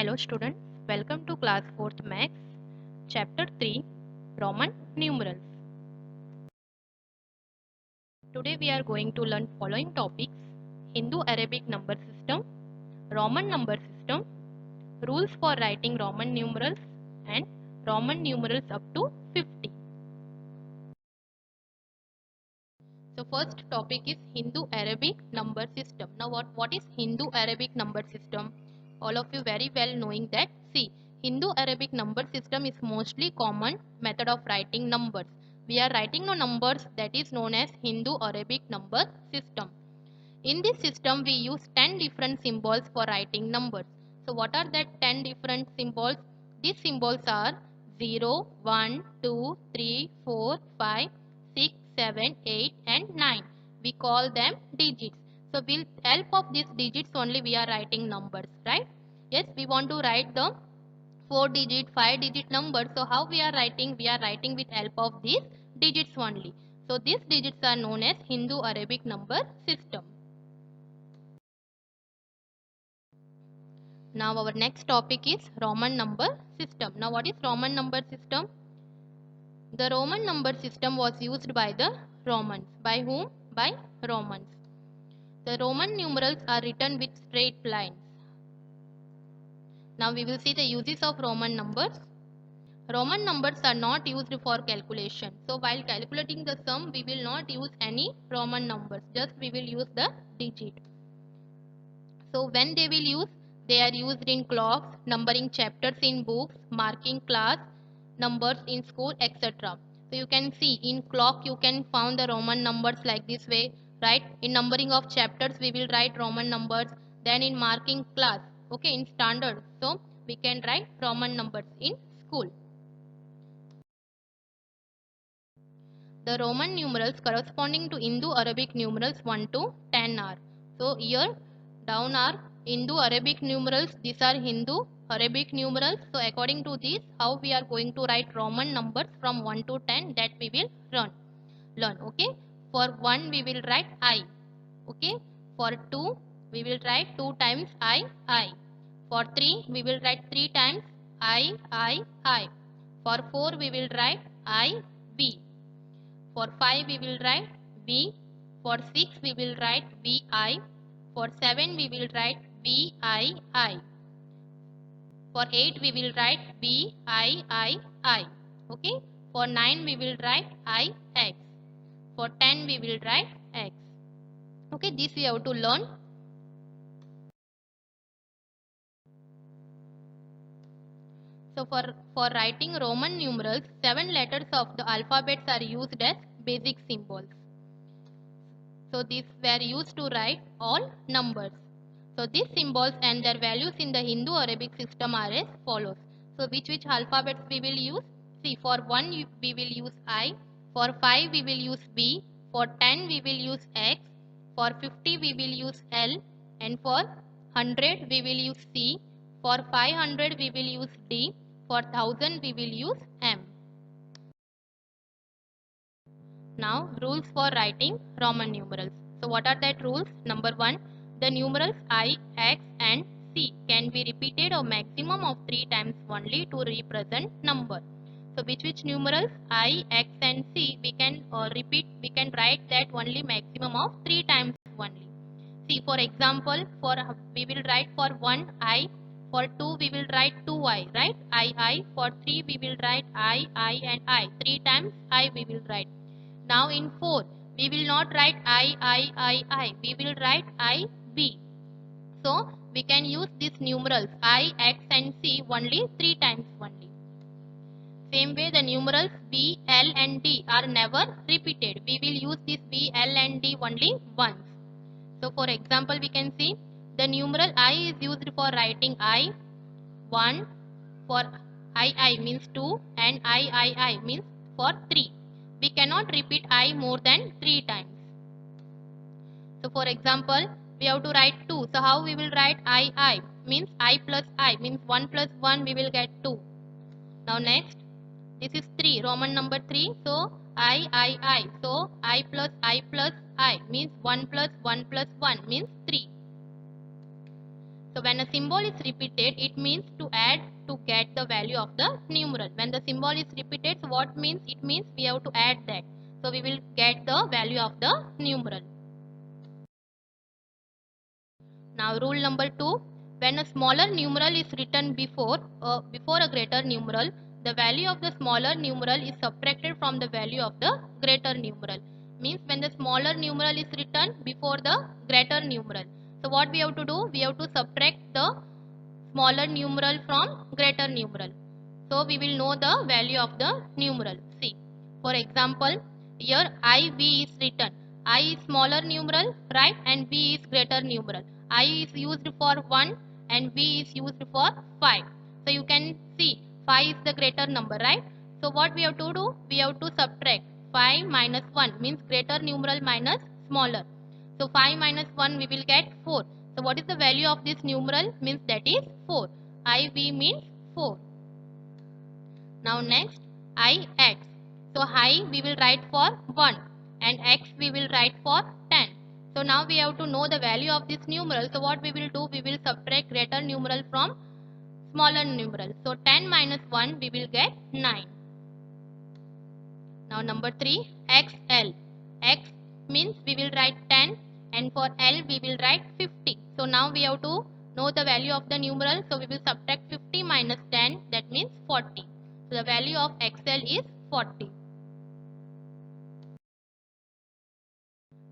Hello students, welcome to class 4th Maths, chapter 3, Roman numerals. Today we are going to learn following topics: Hindu-Arabic number system, Roman number system, rules for writing Roman numerals, and Roman numerals up to 50. So first topic is Hindu-Arabic number system. Now what is Hindu-Arabic number system? All of you very well knowing that. See, Hindu-Arabic number system is mostly common method of writing numbers. We are writing no numbers, that is known as Hindu-Arabic number system. In this system we use 10 different symbols for writing numbers. So what are that 10 different symbols? These symbols are 0, 1, 2, 3, 4, 5, 6, 7, 8 and 9. We call them digits. So with help of these digits only we are writing numbers, right? Yes, we want to write the 4 digit, 5 digit numbers. So how we are writing? We are writing with help of these digits only. So these digits are known as Hindu-Arabic number system. Now our next topic is Roman number system. Now what is Roman number system? The Roman number system was used by the Romans. By whom? By Romans. The Roman numerals are written with straight lines. Now we will see the uses of Roman numbers. Roman numbers are not used for calculation. So while calculating the sum, we will not use any Roman numbers. Just we will use the digit. So when they will use? They are used in clocks, numbering chapters in books, marking class numbers in school, etc. So you can see in clock you can find the Roman numbers like this way, right? In numbering of chapters we will write Roman numbers. Then in marking class, okay, in standard, so we can write Roman numbers in school. The Roman numerals corresponding to Indo-Arabic numerals 1 to 10 are. So here down are Indo-Arabic numerals. These are Hindu-Arabic numerals. So according to this, how we are going to write Roman numbers from 1 to 10, that we will learn. Okay. For 1 we will write I. Okay. For 2 we will write 2 times I. For 3 we will write 3 times I. For 4 we will write I, B. For 5 we will write V. For 6 we will write VI. For 7 we will write VII. For 8 we will write VIII. Okay. For 9 we will write IX. For 10 we will write X. Okay, this we have to learn. So for writing Roman numerals, 7 letters of the alphabets are used as basic symbols. So these were used to write all numbers. So these symbols and their values in the Hindu-Arabic system are as follows. So which alphabets we will use? See, for 1 we will use I. For 5 we will use B. For 10 we will use X. For 50 we will use L. And for 100 we will use C. For 500 we will use D. For 1000 we will use M. Now rules for writing Roman numerals. So what are that rules? Number 1, the numerals I, X and C can be repeated a maximum of 3 times only to represent number. So which numerals I, X and C we can we can write that only maximum of 3 times only. See, for example, we will write for 1 I, for 2 we will write 2I, right? I. For 3 we will write I and I. 3 times I we will write. Now in 4, we will not write I. We will write I, B. So we can use these numerals I, X and C only 3 times only. Same way the numerals B, L and D are never repeated. We will use this B, L and D only once. So for example, we can see the numeral I is used for writing I, 1, for I means 2 and I means for 3. We cannot repeat I more than 3 times. So for example, we have to write 2. So how we will write I means I plus I means 1 plus 1 we will get 2. Now next, this is 3, Roman number 3. So I. So I plus I means 1 plus 1 plus 1 means 3. So when a symbol is repeated, it means to add to get the value of the numeral. When the symbol is repeated, so what means? It means we have to add that. So we will get the value of the numeral. Now rule number 2. When a smaller numeral is written before a greater numeral, the value of the smaller numeral is subtracted from the value of the greater numeral. Means when the smaller numeral is written before the greater numeral. So what we have to do? We have to subtract the smaller numeral from greater numeral. So we will know the value of the numeral. See, for example, here IV is written. I is smaller numeral, right, and V is greater numeral. I is used for 1 and V is used for 5. So you can see 5 is the greater number, right? So what we have to do? We have to subtract 5 minus 1 means greater numeral minus smaller. So 5 minus 1 we will get 4. So what is the value of this numeral? Means that is 4. IV means 4. Now next IX. So I we will write for 1 and X we will write for 10. So now we have to know the value of this numeral. So what we will do? We will subtract greater numeral from smaller numeral. So 10 minus 1 we will get 9. Now number 3 XL. X means we will write 10 and for L we will write 50. So now we have to know the value of the numeral. So we will subtract 50 minus 10, that means 40. So the value of XL is 40.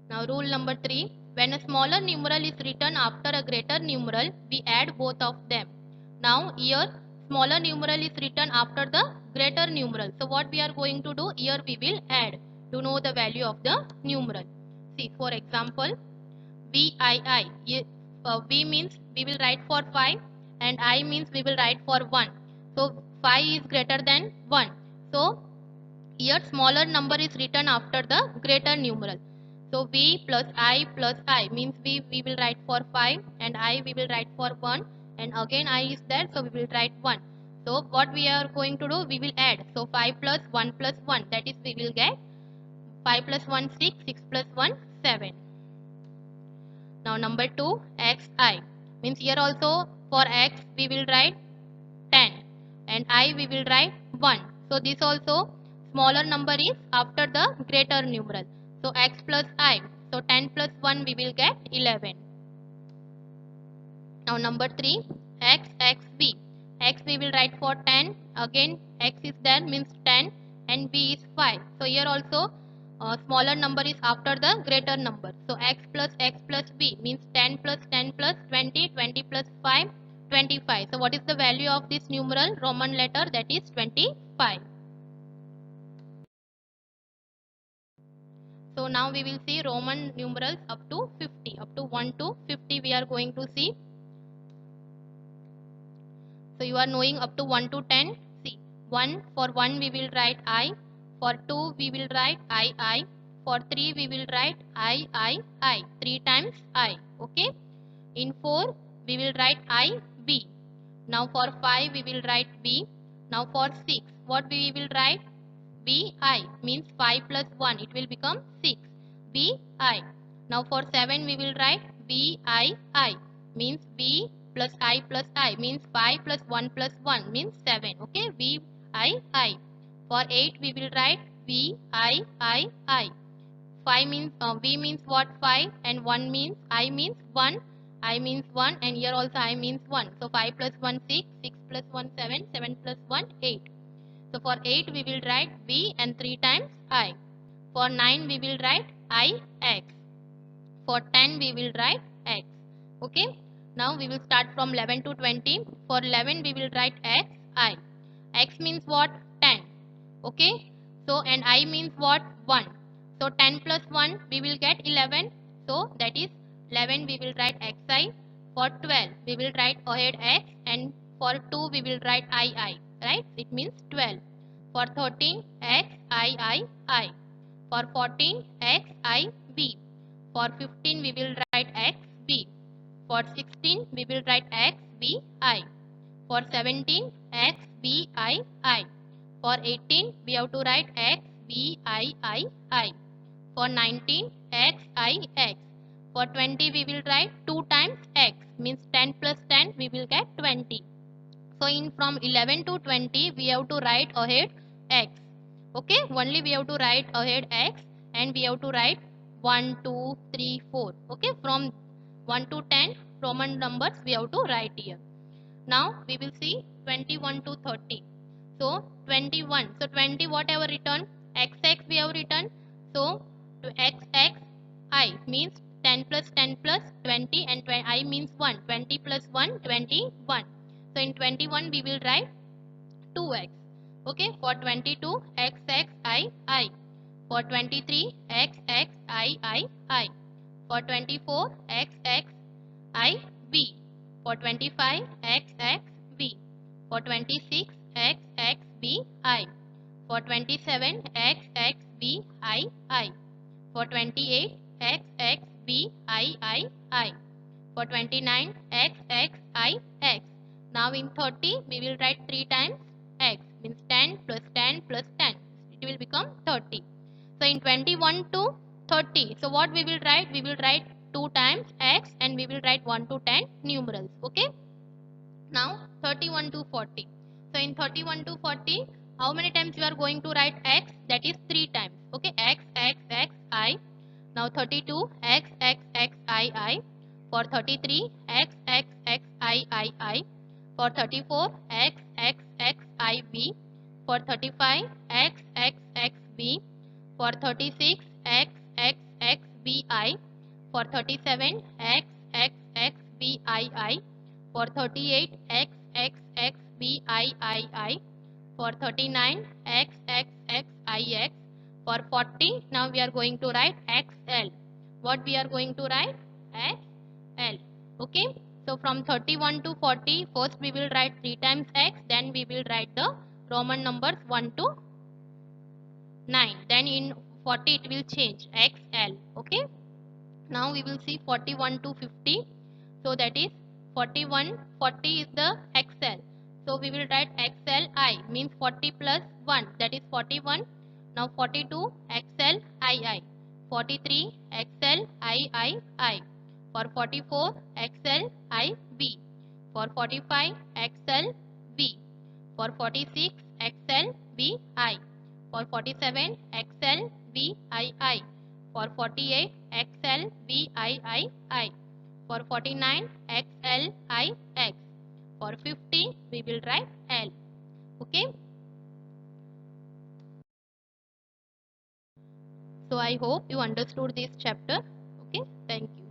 Now rule number 3. When a smaller numeral is written after a greater numeral, we add both of them. Now here smaller numeral is written after the greater numeral. So what we are going to do? Here we will add to know the value of the numeral. See, for example, VII. V means we will write for 5 and I means we will write for 1. So 5 is greater than 1. So here smaller number is written after the greater numeral. So V plus I means we will write for 5 and I we will write for 1 and again I is there, so we will write 1. So what we are going to do? We will add. So 5 plus 1 plus 1, that is we will get 5 plus 1 6, 6 plus 1 7. Now number 2 XI means here also for X we will write 10 and I we will write 1. So this also smaller number is after the greater numeral. So X plus I. So 10 plus 1 we will get 11. Now number 3 XXV. X we will write for 10. Again X is there means 10 and V is 5. So here also smaller number is after the greater number. So X plus V means 10 plus 10 plus 20. 20 plus 5 25. So what is the value of this numeral Roman letter? That is 25. So now we will see Roman numerals up to 50. Up to 1 to 50 we are going to see. So you are knowing up to 1 to 10. See, 1 for 1 we will write I. For 2 we will write I. For 3 we will write I. 3 times I. Okay. In 4 we will write B. Now for 5 we will write B. Now for 6 what we will write? BI means 5 plus 1 it will become 6. BI. Now for 7 we will write BII means B plus I means 5 plus 1 plus 1 means 7. Okay, VII. For 8 we will write VII. 5 means V means what? 5 and 1 means I means 1. I means 1 and here also I means 1. So 5 plus 1 6, 6 plus 1 7, 7 plus 1 8. So for 8 we will write V and 3 times I. For 9 we will write IX. For 10 we will write X. Okay. Now we will start from 11 to 20. For 11 we will write XI. X means what? 10. Okay. So and I means what? 1. So 10 plus 1 we will get 11. So that is 11 we will write XI. For 12 we will write ahead X and for 2 we will write II. Right? It means 12. For 13 XII. For 14 XIB. For 15 we will write XB. For 16 we will write XVI. For 17 XVI. For 18 we have to write XBIII. For 19 XIX. For 20 we will write 2 times x, means 10 plus 10 we will get 20. So in from 11 to 20 we have to write ahead x. Okay, only we have to write ahead x, and we have to write 1, 2, 3, 4. Okay, from 1 to 10 Roman numbers we have to write here. Now we will see 21 to 30. So 21. So 20 what I have written? XX we have written. So to XX I means 10 plus 10 plus 20, and I means 1. 20 plus 1 21. So in 21 we will write 2x. Okay, for 22 XXII. For 23 XXII. For 24 XXIV. For 25 XXV. For 26 XXVI. For 27 XXVII. For 28 XXVIII. For 29 XXIX. Now in 30 we will write 3 times x, means 10 plus 10 plus 10. It will become 30. So in 21 to 30, so what we will write? We will write 2 times x, and we will write 1 to 10 numerals. Okay. Now 31 to 40. So in 31 to 40, how many times you are going to write x? That is 3 times. Okay, x, x, x, I. Now 32 x, x, x, I. For 33 x, x, x, I. For 34 x, x, x, I, V. For 35 x, x, x, V. For 36 x, x, x, V, I. For 37 x, x, x, V, I. For 38 x, x, x, V, I. For 39 x, x, x, I. For 40, now we are going to write XL. What we are going to write? XL. Okay. So from 31 to 40, first we will write 3 times x, then we will write the Roman numbers 1 to 9. Then in 40 it will change XL. Okay. Now we will see 41 to 50. So that is 41, 40 is the XL. So we will write XLI, means 40 plus 1, that is 41. Now 42 XLII. 43 XLII. For 44 XLIV. For 45 XLV. For 46 XLVI. For 47 XLVII. For 48 XLVII. For 49 XLIX. For 50 we will write L. Okay. So I hope you understood this chapter. Okay. Thank you.